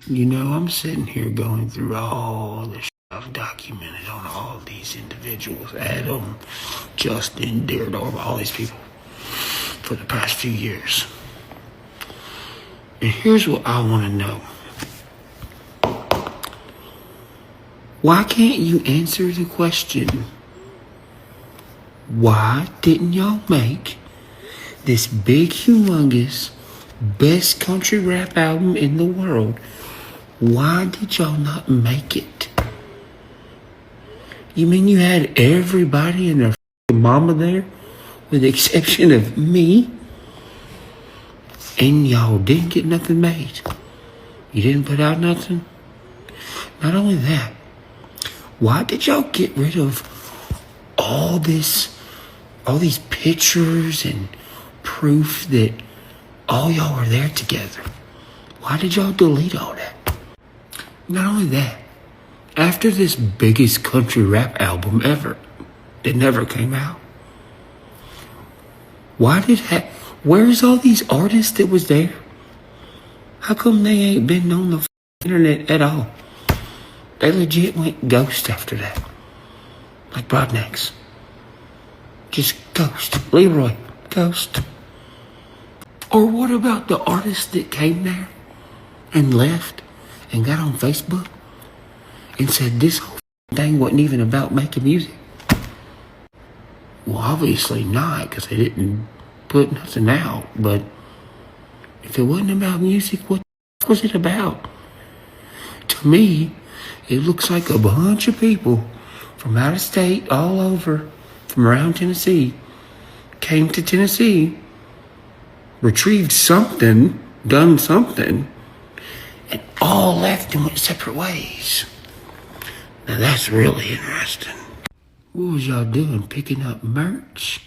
You know, I'm sitting here going through all the shit I've documented on all these individuals, Adam, Justin, Deardorf, all these people for the past few years. And here's what I want to know. Why can't you answer the question? Why didn't y'all make this big, humongous, best country rap album in the world? Why did y'all not make it? You mean you had everybody and their mama there, with the exception of me? And y'all didn't get nothing made? You didn't put out nothing? Not only that, why did y'all get rid of all these pictures and proof that all y'all were there together? Why did y'all delete all that? Not only that, after this biggest country rap album ever that never came out, where's all these artists that was there? How come they ain't been on the internet at all? They legit went ghost after that. Like Broadnex. Just ghost. Leroy, ghost. Or what about the artists that came there and left and got on Facebook and said this whole thing wasn't even about making music? Well, obviously not, because they didn't put nothing out. But if it wasn't about music, what was it about? To me, it looks like a bunch of people from out of state, all over, from around Tennessee, came to Tennessee, retrieved something, done something, and all left and went separate ways. Now that's really interesting. What was y'all doing? Picking up merch?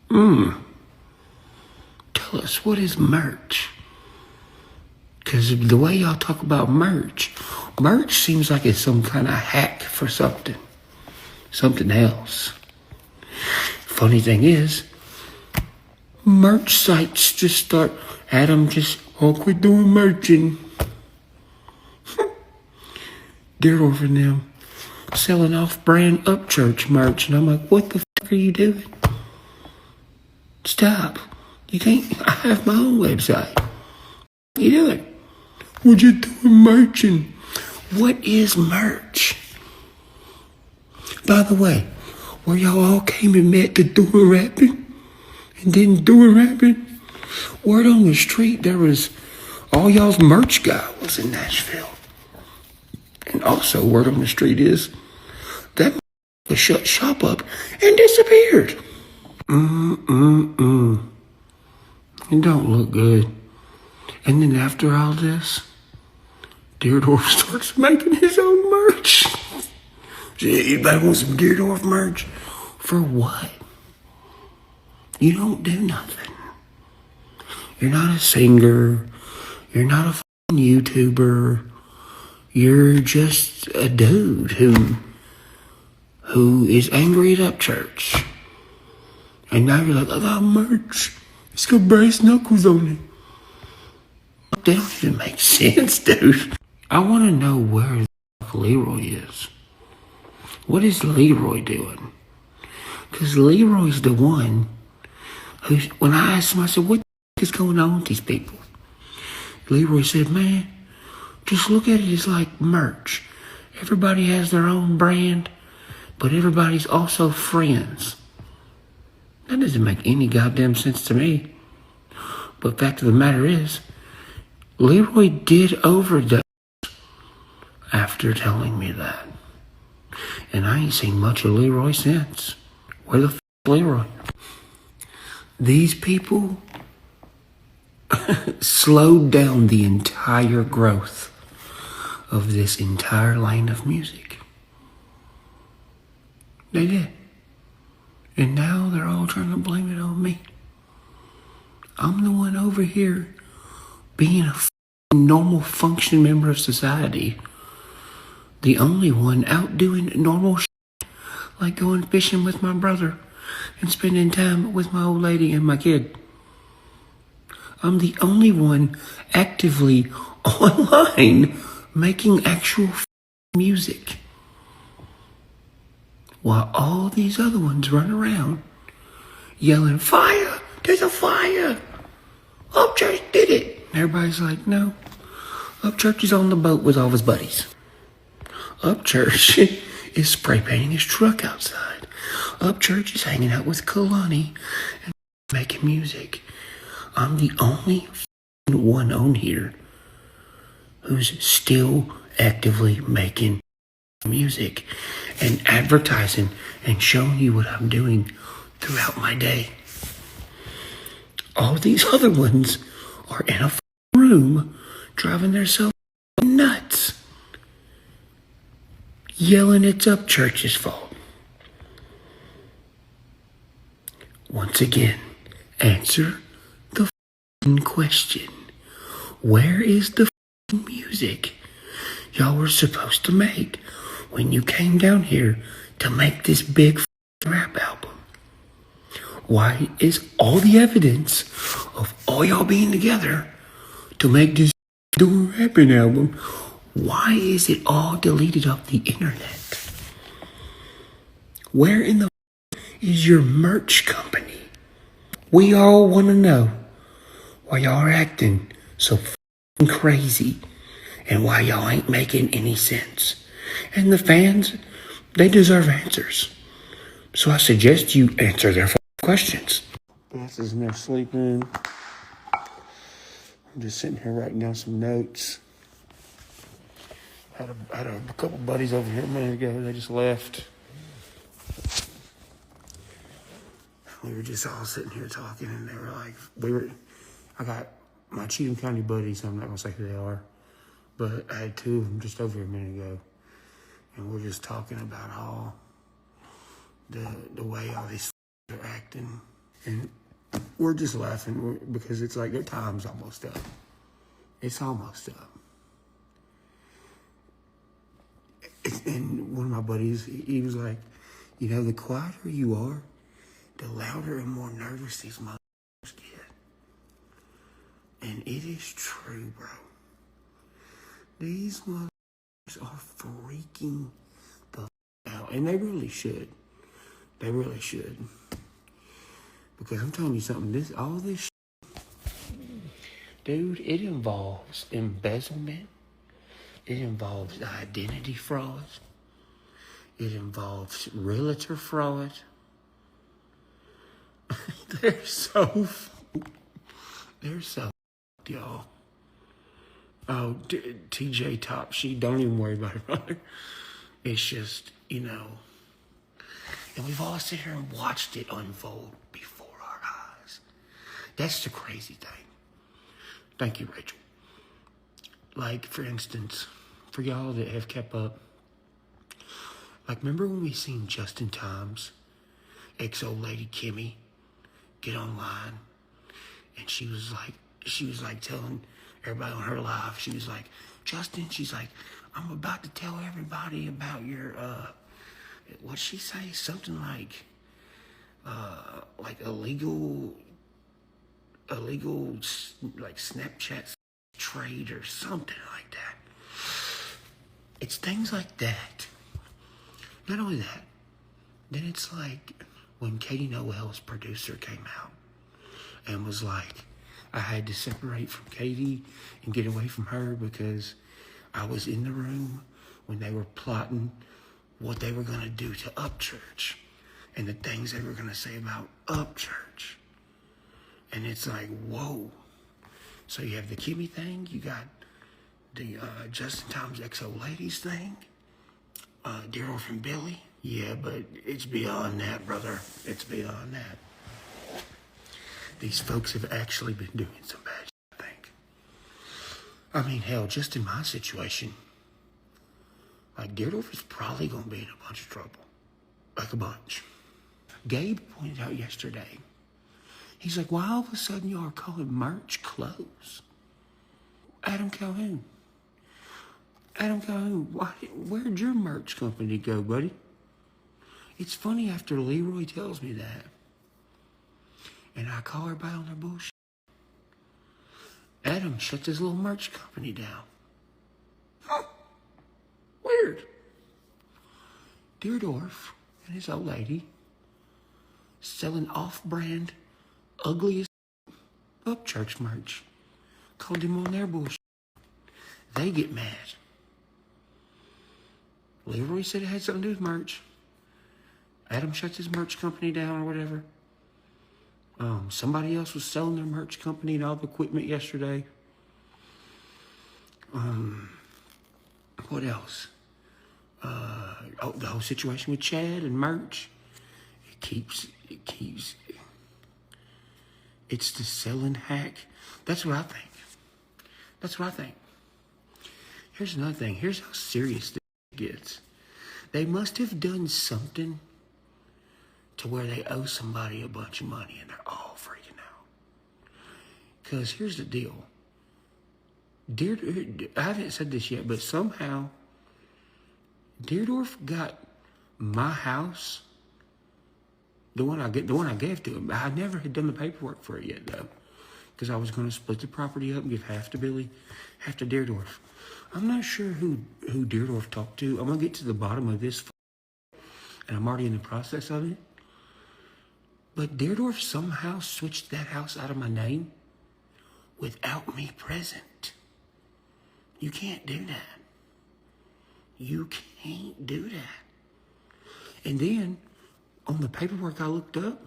Tell us, what is merch? Because the way y'all talk about merch seems like it's some kind of hack for something else. Funny thing is, merch sites just start, Adam just, quit doing merching. Deardorf and them selling off-brand Upchurch merch, and I'm like, what the fuck are you doing? Stop. You can't, I have my own website. What are you doing? We're just doing merching. What is merch? By the way, where y'all all came and met to doing rapping and then doing rapping, word on the street, there was all y'all's merch guy was in Nashville. And also, word on the street is that shut shop up and disappeared. It don't look good. And then after all this, Deardorf starts making his own merch. Anybody want some Deardorf merch? For what? You don't do nothing. You're not a singer. You're not a fucking YouTuber. You're just a dude who is angry at Upchurch. And now you're like, I got merch. It's got brass knuckles on it. That don't even make sense, dude. I want to know where the fuck Leroy is. What is Leroy doing? Because Leroy's the one who, when I asked him, I said, what the fuck is going on with these people? Leroy said, man, just look at it as like merch. Everybody has their own brand, but everybody's also friends. That doesn't make any goddamn sense to me. But fact of the matter is, Leroy did overdose after telling me that. And I ain't seen much of Leroy since. Where the f*** Leroy? These people slowed down the entire growth of this entire lane of music. They did. And now they're all trying to blame it on me. I'm the one over here being a normal functioning member of society. The only one out doing normal shit, like going fishing with my brother and spending time with my old lady and my kid. I'm the only one actively online making actual music. While all these other ones run around yelling, fire! There's a fire! Upchurch did it! And everybody's like, no. Upchurch is on the boat with all his buddies. Upchurch is spray painting his truck outside. Upchurch is hanging out with Kalani and making music. I'm the only one on here who's still actively making music and advertising and showing you what I'm doing throughout my day. All these other ones are in a room driving themselves nuts, yelling it's Upchurch's fault. Once again, answer the question. Where is the music y'all were supposed to make when you came down here to make this big rap album? Why is all the evidence of all y'all being together to make this rapping album, why is it all deleted off the internet? Where in the is your merch company? We all want to know why y'all are acting so crazy and why y'all ain't making any sense. And the fans, they deserve answers. So I suggest you answer their questions. Beth is in there sleeping. I'm just sitting here writing down some notes. Had a couple buddies over here a minute ago. They just left. We were just all sitting here talking, and they were like, I got my Cheatham County buddies. I'm not gonna say who they are, but I had two of them just over here a minute ago, and we're just talking about all the way all these are acting, and we're just laughing because it's like their time's almost up. It's almost up. And one of my buddies, he was like, you know, the quieter you are, the louder and more nervous these motherfuckers get. And it is true, bro. These motherfuckers are freaking the out. And they really should. They really should. Because I'm telling you something, all this dude, it involves embezzlement. It involves identity fraud. It involves realtor fraud. They're so y'all. Oh, TJ Top Sheet, don't even worry about it, brother. It's just, you know, and we've all sit here and watched it unfold before our eyes. That's the crazy thing. Thank you, Rachel. Like, for instance, for y'all that have kept up, like, remember when we seen Justin Times, ex-old lady Kimmy, get online, and she was like telling everybody on her live, she was like, Justin, she's like, I'm about to tell everybody about your, what'd she say? Something like illegal, like Snapchat trade or something like that. It's things like that. Not only that, then it's like when Katie Noel's producer came out and was like, I had to separate from Katie and get away from her because I was in the room when they were plotting what they were going to do to Upchurch and the things they were going to say about Upchurch. And it's like, whoa. So you have the Kimmy thing, you got the Justin Times XO Ladies thing, Dear Orphan Billy. Yeah, but it's beyond that, brother. It's beyond that. These folks have actually been doing some bad shit, I think. I mean, hell, just in my situation, like, Deardorff is probably going to be in a bunch of trouble. Like, a bunch. Gabe pointed out yesterday, he's like, why all of a sudden y'all are calling merch clothes? Adam Calhoun, where'd your merch company go, buddy? It's funny after Leroy tells me that, and I call everybody on their bullshit. Adam shut his little merch company down. Huh. Weird. Deerdorf and his old lady selling off-brand, ugliest Upchurch merch. Called him on their bullshit. They get mad. Leroy said it had something to do with merch. Adam shuts his merch company down or whatever. Somebody else was selling their merch company and all the equipment yesterday. What else? The whole situation with Chad and merch. It's the selling hack. That's what I think. Here's another thing. Here's how serious this gets. They must have done something to where they owe somebody a bunch of money and they're all freaking out. Because here's the deal. I haven't said this yet, but somehow Deerdorf got my house, the one I gave to him. I never had done the paperwork for it yet, though, because I was going to split the property up and give half to Billy, half to Deerdorf. I'm not sure who Deerdorf talked to. I'm going to get to the bottom of this, and I'm already in the process of it. But Deerdorf somehow switched that house out of my name without me present. You can't do that. You can't do that. And then, on the paperwork I looked up,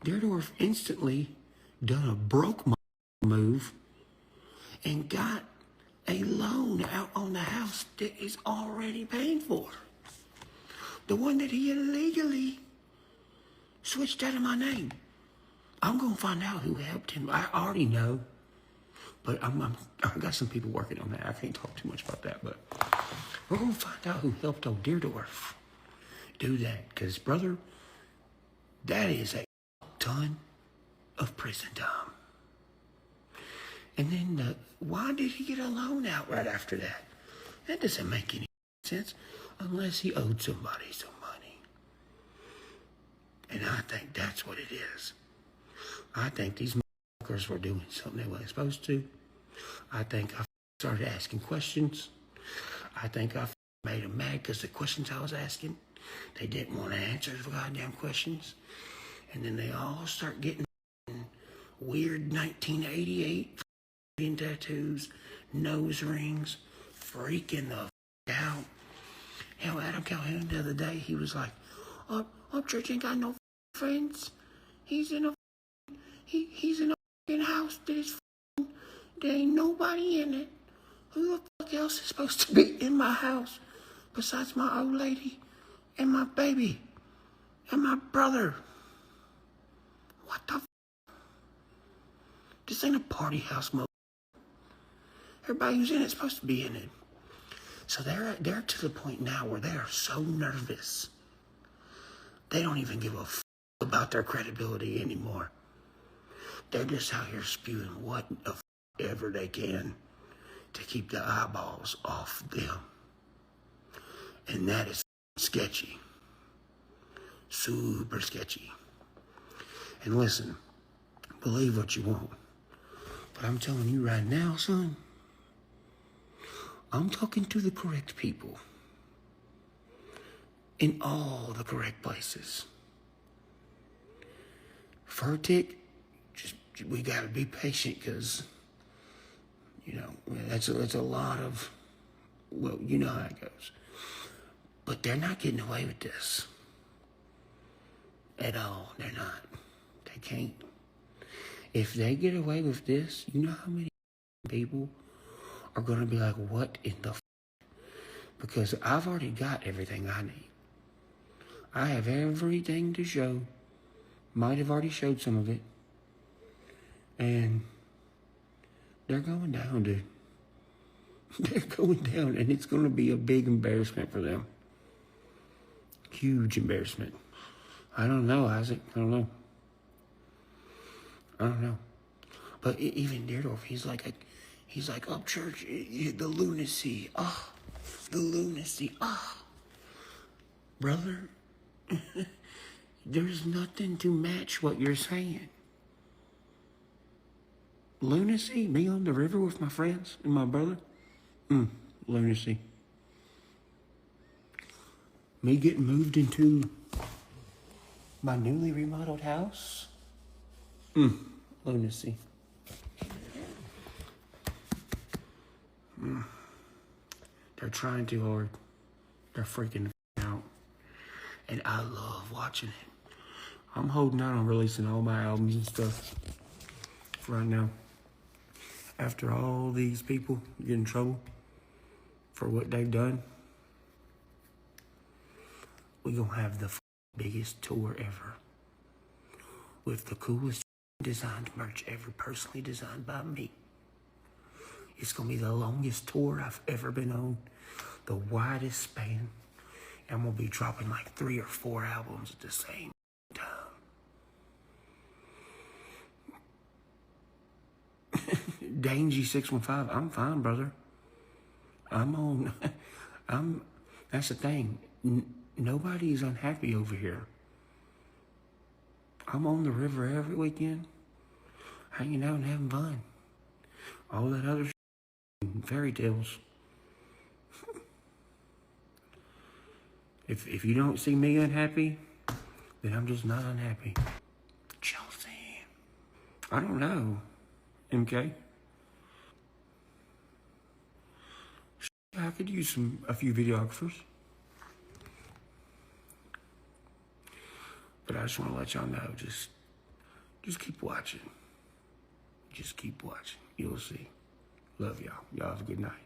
Deerdorf instantly done a broke move and got a loan out on the house that is already paid for. The one that he illegally switched out of my name. I'm going to find out who helped him. I already know, but I got some people working on that. I can't talk too much about that, but we're going to find out who helped old Deerdorf do that. Because, brother, that is a ton of prison time. And then, why did he get a loan out right after that? That doesn't make any sense unless he owed somebody some money. And I think that's what it is. I think these motherfuckers were doing something they weren't supposed to. I think I started asking questions. I think I made them mad because the questions I was asking, they didn't want to answer the goddamn questions. And then they all start getting weird 1988 tattoos, nose rings, freaking the out. Hell, Adam Calhoun the other day, he was like, Upchurch ain't got no friends. He's in a house that is there ain't nobody in it. Who the fuck else is supposed to be in my house besides my old lady and my baby and my brother? What the f***? This ain't a party house, mother. Everybody who's in it's supposed to be in it. So they're to the point now where they are so nervous. They don't even give a f*** about their credibility anymore. They're just out here spewing whatever they can to keep the eyeballs off them. And that is sketchy. Super sketchy. And listen, believe what you want. But I'm telling you right now, son, I'm talking to the correct people. In all the correct places. Furtick, we gotta be patient because, that's a lot of, well, you know how it goes. But they're not getting away with this. At all. They're not. They can't. If they get away with this, you know how many people are going to be like, what in the f***? Because I've already got everything I need. I have everything to show. Might have already showed some of it. And they're going down, dude. They're going down, and it's going to be a big embarrassment for them. Huge embarrassment. I don't know, Isaac. I don't know. But even Deerdorf, he's like Upchurch, the lunacy. The lunacy. Brother, there's nothing to match what you're saying. Lunacy? Me on the river with my friends and my brother? Lunacy. Me getting moved into my newly remodeled house? Lunacy. They're trying too hard. They're freaking out. And I love watching it. I'm holding out on releasing all my albums and stuff right now. After all these people get in trouble for what they've done, we're gonna have the biggest tour ever. With the coolest designed merch ever personally designed by me. It's gonna be the longest tour I've ever been on, the widest span, and we'll be dropping like 3 or 4 albums at the same time. Dangy 615, I'm fine, brother. That's the thing. Nobody's unhappy over here. I'm on the river every weekend, hanging out and having fun. All that other fairy tales. If you don't see me unhappy, then I'm just not unhappy. Chelsea. I don't know. MK. I could use a few videographers. But I just want to let y'all know, just keep watching. Just keep watching. You'll see. Love y'all. Y'all have a good night.